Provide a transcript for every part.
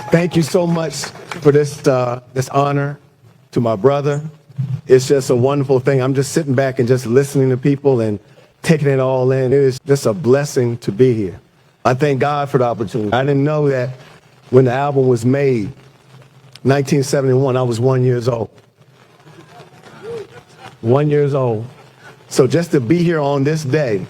Thank you so much for this honor to my brother. It's just a wonderful thing. I'm just sitting back and just listening to people and taking it all in. It is just a blessing to be here. I thank God for the opportunity. I didn't know that when the album was made, 1971, I was 1 year old. 1 year old. So just to be here on this day,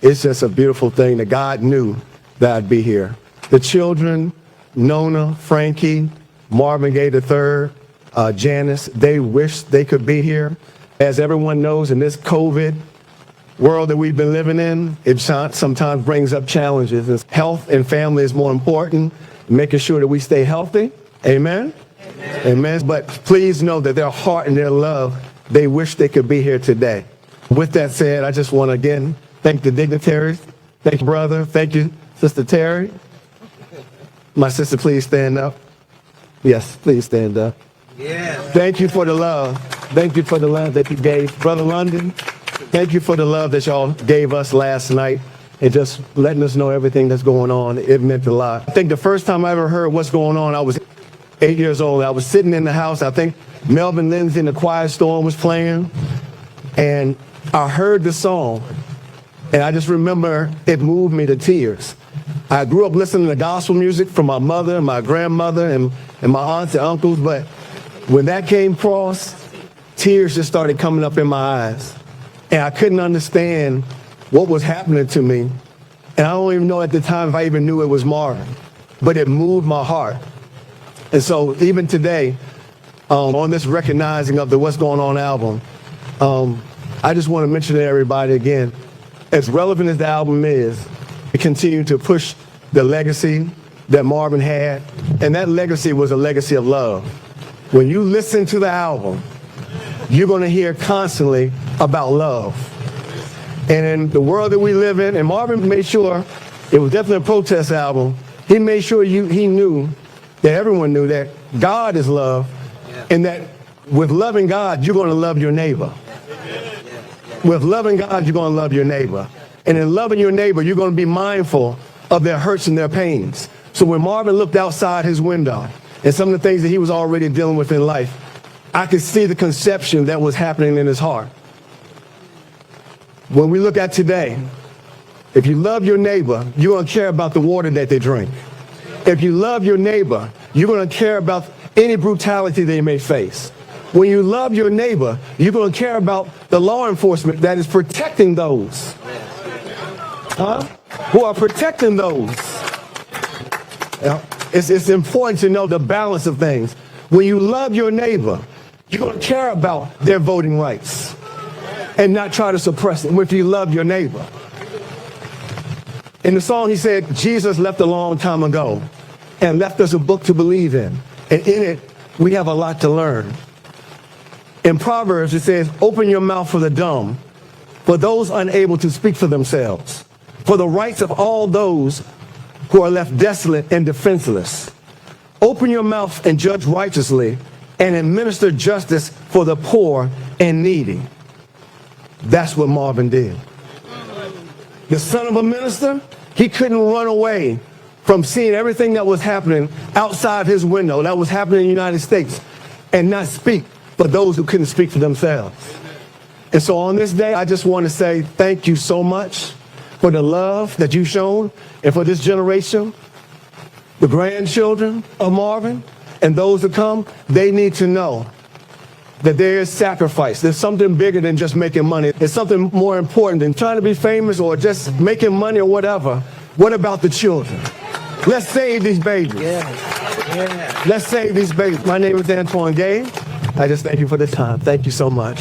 it's just a beautiful thing that God knew that I'd be here. The children, Nona, Frankie, Marvin Gaye III, Janice, they wish they could be here. As everyone knows, in this COVID world that we've been living in, it sometimes brings up challenges. And health and family is more important, making sure that we stay healthy. Amen? Amen. Amen. But please know that their heart and their love, they wish they could be here today. With that said, I just want to again thank the dignitaries. Thank you, brother. Thank you, Sister Terry. My sister, please stand up. Yes, please stand up. Yeah. Thank you for the love. Thank you for the love that you gave. Brother London, thank you for the love that y'all gave us last night and just letting us know everything that's going on. It meant a lot. I think the first time I ever heard what's going on, I was 8 years old. I was sitting in the house. I think Melvin Lindsay and the Quiet Storm was playing, and I heard the song, and I just remember it moved me to tears. I grew up listening to gospel music from my mother and my grandmother and my aunts and uncles, but when that came across, tears just started coming up in my eyes. And I couldn't understand what was happening to me. And I don't even know at the time if I even knew it was Marvin, but it moved my heart. And so even today, on this recognizing of the What's Going On album, I just want to mention to everybody again, as relevant as the album is, we continue to push the legacy that Marvin had, and that legacy was a legacy of love. When you listen to the album, you're going to hear constantly about love. And in the world that we live in, and Marvin made sure, it was definitely a protest album, he made sure he knew, that everyone knew that God is love, and that with loving God, you're going to love your neighbor. With loving God, you're going to love your neighbor. And in loving your neighbor, you're going to be mindful of their hurts and their pains. So when Marvin looked outside his window and some of the things that he was already dealing with in life, I could see the conception that was happening in his heart. When we look at today, if you love your neighbor, you're going to care about the water that they drink. If you love your neighbor, you're going to care about any brutality they may face. When you love your neighbor, you're going to care about the law enforcement that is protecting those who are protecting those. It's important to know the balance of things. When you love your neighbor, you're going to care about their voting rights and not try to suppress them if you love your neighbor. In the song, he said, Jesus left a long time ago and left us a book to believe in. And in it, we have a lot to learn. In Proverbs, it says, open your mouth for the dumb, for those unable to speak for themselves, for the rights of all those who are left desolate and defenseless. Open your mouth and judge righteously and administer justice for the poor and needy. That's what Marvin did. The son of a minister, he couldn't run away from seeing everything that was happening outside his window, that was happening in the United States, and not speak for those who couldn't speak for themselves. And so on this day, I just want to say thank you so much for the love that you've shown, and for this generation, the grandchildren of Marvin, and those to come, they need to know that there is sacrifice. There's something bigger than just making money. It's something more important than trying to be famous or just making money or whatever. What about the children? Let's save these babies. Yeah. Let's save these babies. My name is Antwaun Gay. I just thank you for the time. Thank you so much.